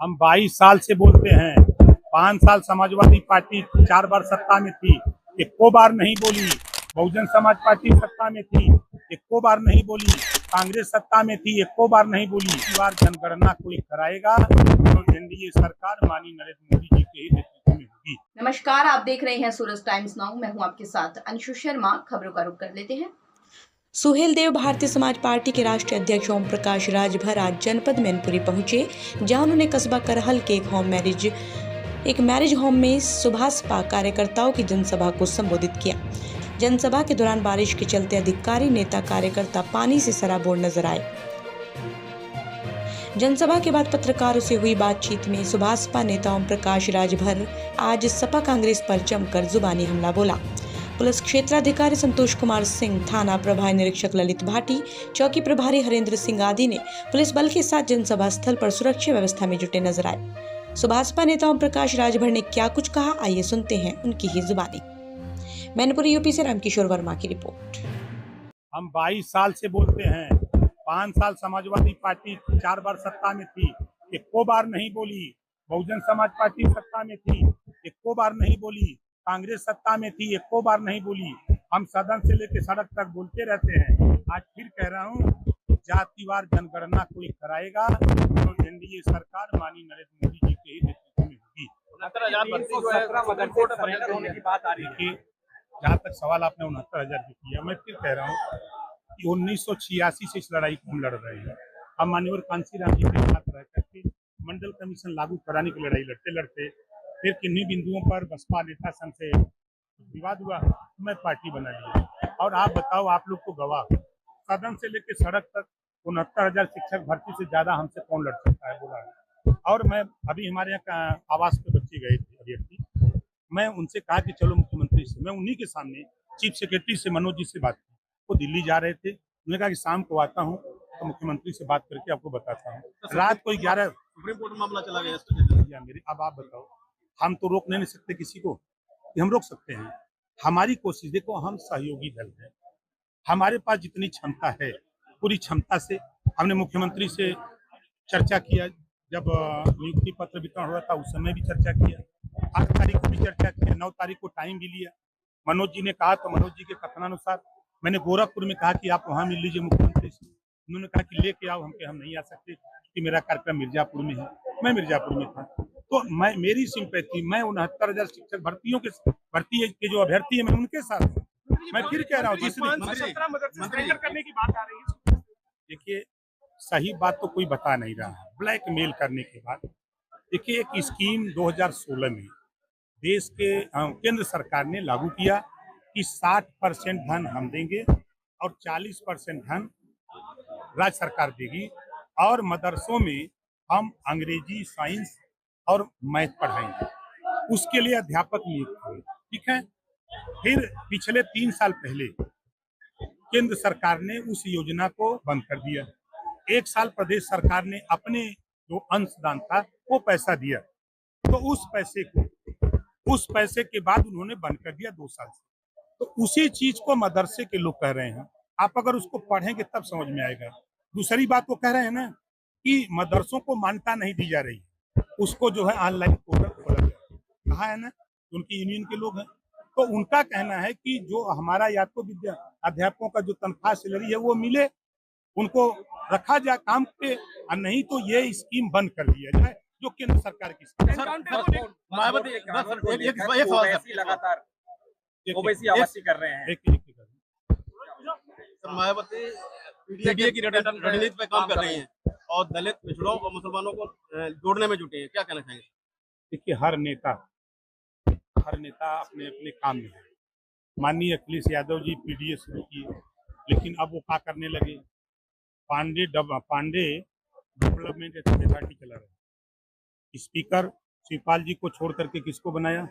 हम 22 साल से बोलते हैं। 5 साल समाजवादी पार्टी 4 बार सत्ता में थी, एको बार नहीं बोली। बहुजन समाज पार्टी सत्ता में थी, एको बार नहीं बोली। कांग्रेस सत्ता में थी, एको बार नहीं बोली। इस बार जनगणना कोई कराएगा तो एनडीए सरकार माननीय नरेंद्र मोदी जी के ही नेतृत्व में होगी। नमस्कार, आप देख रहे हैं सूरज टाइम्स नाउ। मैं हूं आपके साथ अंशु शर्मा। खबरों का रुख कर लेते हैं। सुहेलदेव भारतीय समाज पार्टी के राष्ट्रीय अध्यक्ष ओम प्रकाश राजभर आज जनपद मैनपुरी पहुंचे, जहां उन्होंने कस्बा करहल के एक मैरिज होम में सुभाषपा कार्यकर्ताओं की जनसभा को संबोधित किया। जनसभा के दौरान बारिश के चलते अधिकारी, नेता, कार्यकर्ता पानी से सराबोर नजर आए। जनसभा के बाद पत्रकारों से हुई बातचीत में सुभाषपा नेता ओम प्रकाश राजभर आज सपा कांग्रेस पर जमकर जुबानी हमला बोला। पुलिस क्षेत्राधिकारी संतोष कुमार सिंह, थाना प्रभारी निरीक्षक ललित भाटी, चौकी प्रभारी हरेंद्र सिंह आदि ने पुलिस बल के साथ जनसभा स्थल पर सुरक्षा व्यवस्था में जुटे नजर आए। सुभाषपा नेता ओम प्रकाश राजभर ने क्या कुछ कहा, आइए सुनते हैं उनकी ही जुबानी। मैनपुरी यूपी से रामकिशोर वर्मा की रिपोर्ट। हम 22 साल से बोलते हैं। 5 साल समाजवादी पार्टी 4 बार सत्ता में थी, एको बार नहीं बोली। बहुजन समाज पार्टी सत्ता में थी, एको बार नहीं बोली। कांग्रेस सत्ता में थी, एको बार नहीं बोली। हम सदन से लेकर सड़क तक बोलते रहते हैं। आज फिर कह रहा हूँ, जातिवार जनगणना कोई कराएगा तो एनडीए सरकार माननीय नरेंद्र मोदी जी के ही नेतृत्व में होगी। जहाँ तक सवाल आपने 69,000 की किया, मैं फिर कह रहा हूँ कि 1986 से इस लड़ाई को हम लड़ रहे हैं। हम माननीय कांसी राम जी के साथ रह करके मंडल कमीशन लागू कराने की लड़ाई लड़ते लड़ते फिर किन्हीं बिंदुओं पर बसपा नेता संघ से विवाद हुआ, मैं पार्टी बना लिया। और आप बताओ, आप लोग को गवाह, सदन से लेकर सड़क तक 69,000 शिक्षक भर्ती से ज्यादा हमसे कौन लड़ सकता है, बोला। और मैं अभी हमारे यहाँ आवास पे बच्चे गए थे अभ्यर्थी, मैं उनसे कहा कि चलो मुख्यमंत्री से, मैं उन्हीं के सामने चीफ सेक्रेटरी से मनोज जी से बात की। वो दिल्ली जा रहे थे, उन्होंने कहा कि शाम को आता हूँ तो मुख्यमंत्री से बात करके आपको बताता हूँ। रात को 11 सुप्रीम कोर्ट में मामला चला गया मेरे। अब आप बताओ, हम तो रोक नहीं सकते किसी को, हम रोक सकते हैं? हमारी कोशिश, देखो हम सहयोगी दल हैं, हमारे पास जितनी क्षमता है पूरी क्षमता से हमने मुख्यमंत्री से चर्चा किया। जब नियुक्ति पत्र वितरण हो रहा था उस समय भी चर्चा किया, 8 तारीख को भी चर्चा किया, 9 तारीख को टाइम भी लिया। मनोज जी ने कहा तो मनोज जी के कथनानुसार मैंने गोरखपुर में कहा कि आप वहाँ मिल लीजिए मुख्यमंत्री से। उन्होंने कहा कि लेके आओ, हम नहीं आ सकते कि मेरा कार्यक्रम मिर्जापुर में है। मैं मिर्जापुर में था, तो मेरी सिंपैथी, मैं 69,000 शिक्षक भर्ती के जो अभ्यर्थी है मैं उनके साथ हूँ। मैं फिर कह रहा हूँ, करने की बात आ रही है, देखिए सही बात तो कोई बता नहीं रहा है। ब्लैकमेल करने के बाद, देखिए एक स्कीम 2016 में देश के केंद्र सरकार ने लागू किया कि 60% धन हम देंगे और 40% धन राज्य सरकार देगी, और मदरसों में हम अंग्रेजी, साइंस और मैथ पढ़ाएंगे। उसके लिए अध्यापक नियुक्त हुए, ठीक है। फिर पिछले 3 साल पहले केंद्र सरकार ने उस योजना को बंद कर दिया। 1 साल प्रदेश सरकार ने अपने जो अंशदान था वो पैसा दिया, तो उस पैसे के बाद उन्होंने बंद कर दिया 2 साल से। तो उसी चीज को मदरसे के लोग कह रहे हैं, आप अगर उसको पढ़ेंगे तब समझ में आएगा। दूसरी बात वो कह रहे हैं ना कि मदरसों को मान्यता नहीं दी जा रही, उसको जो है ऑनलाइन पोर्टल खोला गया, कहा है ना, उनकी यूनियन के लोग हैं। तो उनका कहना है कि जो हमारा या तो अध्यापकों का जो तनख्वाह सैलरी है वो मिले, उनको रखा जाए काम पे, और नहीं तो ये स्कीम बंद कर दिया जाए जो केंद्र सरकार की लगातार ओवैसी आवासी कर रहे हैं। मायावती पीडीए की रणनीति पे काम कर रही हैं और दलित, पिछड़ों और मुसलमानों को जोड़ने में जुटे हैं, क्या कहना चाहेंगे? देखिए हर नेता अपने अपने काम में है। माननीय अखिलेश यादव जी पीडीए शुरू किए, लेकिन अब वो क्या करने लगे, पांडे डेवलपमेंट अथॉरिटी चला रहे। स्पीकर शिवपाल जी को छोड़ करके किसको बनाया?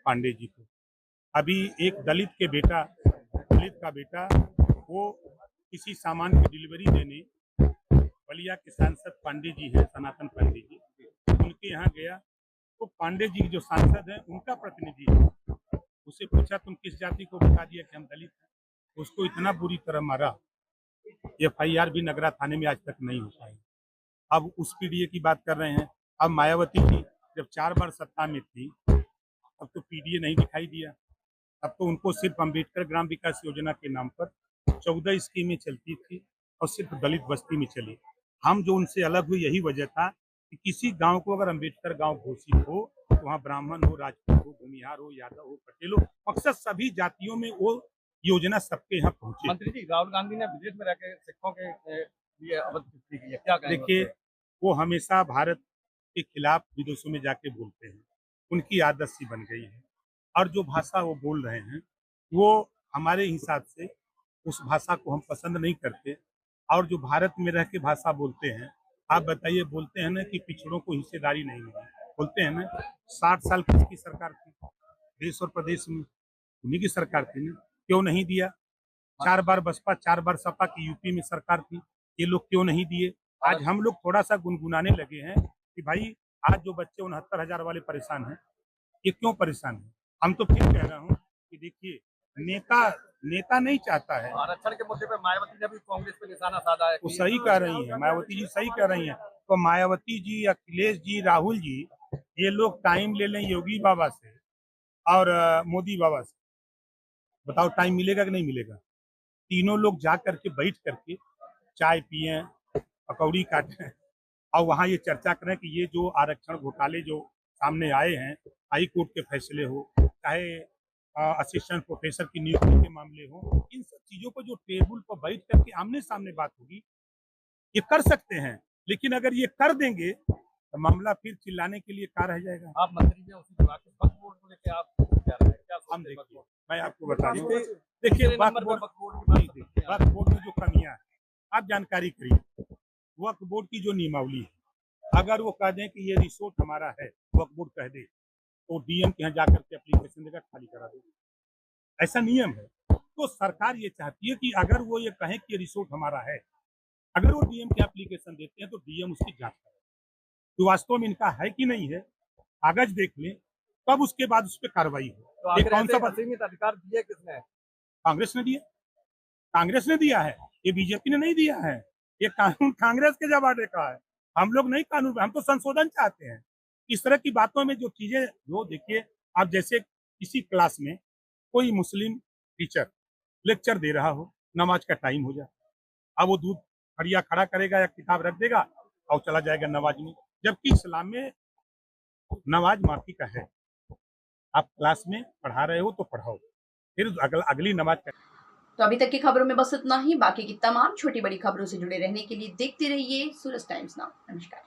पांडे जी को। अभी एक दलित का बेटा वो किसी सामान की डिलीवरी देने बलिया के सांसद पांडे जी हैं, सनातन पांडे जी, उनके यहाँ गया तो पांडे जी जो सांसद हैं उनका प्रतिनिधि है, उससे पूछा तुम किस जाति को, बता दिया कि हम दलित हैं। उसको इतना बुरी तरह मारा, FIR भी नगरा थाने में आज तक नहीं हो पाई। अब उस पीडीए की बात कर रहे हैं, अब मायावती जी जब 4 बार सत्ता में थी, अब तो पीडीए नहीं दिखाई दिया। अब तो उनको सिर्फ अम्बेडकर ग्राम विकास योजना के नाम पर 14 स्कीमें चलती थी और सिर्फ दलित बस्ती में चली। हम जो उनसे अलग हुए यही वजह था कि किसी गांव को अगर अम्बेडकर गांव घोषित हो तो वहाँ ब्राह्मण हो, राजपूत हो, भूमिहार हो, यादव हो, पटेल हो, मकसद सभी जातियों में वो योजना सबके यहाँ पहुंचे। मंत्री जी, राहुल गांधी ने विदेश में रहकर सिखों के लिए अवध की है, क्या कहेंगे? देखिए, वो हमेशा भारत के खिलाफ विदेशों में जाके बोलते हैं, उनकी आदत सी बन गई है और जो भाषा वो बोल रहे हैं वो हमारे हिसाब से उस भाषा को हम पसंद नहीं करते। और जो भारत में रह के भाषा बोलते हैं, आप बताइए, बोलते हैं ना कि पिछड़ों को हिस्सेदारी नहीं मिली, बोलते हैं ना 60 साल किसकी सरकार थी देश और प्रदेश में? उन्हीं की सरकार थी ना, क्यों नहीं दिया? 4 बार बसपा, 4 बार सपा की यूपी में सरकार थी, ये लोग क्यों नहीं दिए? आज हम लोग थोड़ा सा गुनगुनाने लगे हैं कि भाई आज जो बच्चे 69,000 वाले परेशान हैं, ये क्यों परेशान है? हम तो फिर कह रहा हूँ कि देखिए, नेता नहीं चाहता है। आरक्षण के मुद्दे पे मायावती ने भी कांग्रेस पे निशाना साधा है। वो सही कह रही है, मायावती जी सही कह रही हैं। तो मायावती जी, अखिलेश जी, राहुल जी, ये लोग टाइम ले लें योगी बाबा से और मोदी बाबा से, बताओ टाइम मिलेगा कि नहीं मिलेगा? तीनों लोग जा करके बैठ करके चाय पिए, पकौड़ी काटें और वहाँ ये चर्चा करें कि ये जो आरक्षण घोटाले जो सामने आए हैं, हाई कोर्ट के फैसले हो, चाहे असिस्टेंट प्रोफेसर की नियुक्ति के मामले हो, इन सब चीजों को जो टेबल पर बैठ करके आमने सामने बात होगी, ये कर सकते हैं। लेकिन अगर ये कर देंगे तो मामला फिर चिल्लाने के लिए क्या रह जाएगा? आप मंत्री जी उसी विभाग के वक्फ बोर्ड को लेकर आप क्या रहे हैं? क्या हम सोचते हैं वक्फ देखिए, बोर्ड? मैं आपको बता दूं, देखिए तीसरे वक्फ नंबर पे बोर्ड वक्फ बोर्ड की बात करते हैं। वक्फ बोर्ड में जो कमियां हैं, आप जानकारी करिए। वक्फ बोर्ड की जो नियमावली है, अगर वो कह दें कि ये रिसोर्ट हमारा है, वक्फ बोर्ड कह दे, तो डीएम के यहाँ जाकर के एप्लीकेशन देकर खाली करा दे, ऐसा नियम है। तो सरकार ये चाहती है कि अगर वो ये कहें कि ये रिसोर्ट हमारा है, अगर वो डीएम के एप्लीकेशन देते हैं तो डीएम उसकी जांच करे तो वास्तव में इनका है कि नहीं है, कागज देख लें, तब उसके बाद उस पर कार्रवाई हो। तो ये आखिर कौन सा ऐसे असीमित अधिकार दिए किसने? कांग्रेस ने दिया? कांग्रेस ने दिया है, ये बीजेपी ने नहीं दिया है। ये कानून कांग्रेस के जमाने का है, हम लोग नहीं कानून, हम तो संशोधन चाहते हैं। इस तरह की बातों में जो चीजें, वो देखिए, आप जैसे किसी क्लास में कोई मुस्लिम टीचर लेक्चर दे रहा हो, नमाज का टाइम हो जाए, अब वो दूध खड़िया खड़ा करेगा या किताब रख देगा और चला जाएगा नमाज में, जबकि इस्लाम में नमाज माफी का है। आप क्लास में पढ़ा रहे हो तो पढ़ाओ, फिर अगली नमाज का। तो अभी तक की खबरों में बस इतना ही। बाकी की तमाम छोटी बड़ी खबरों से जुड़े रहने के लिए देखते रहिए सूरज टाइम्स नाउ। नमस्कार।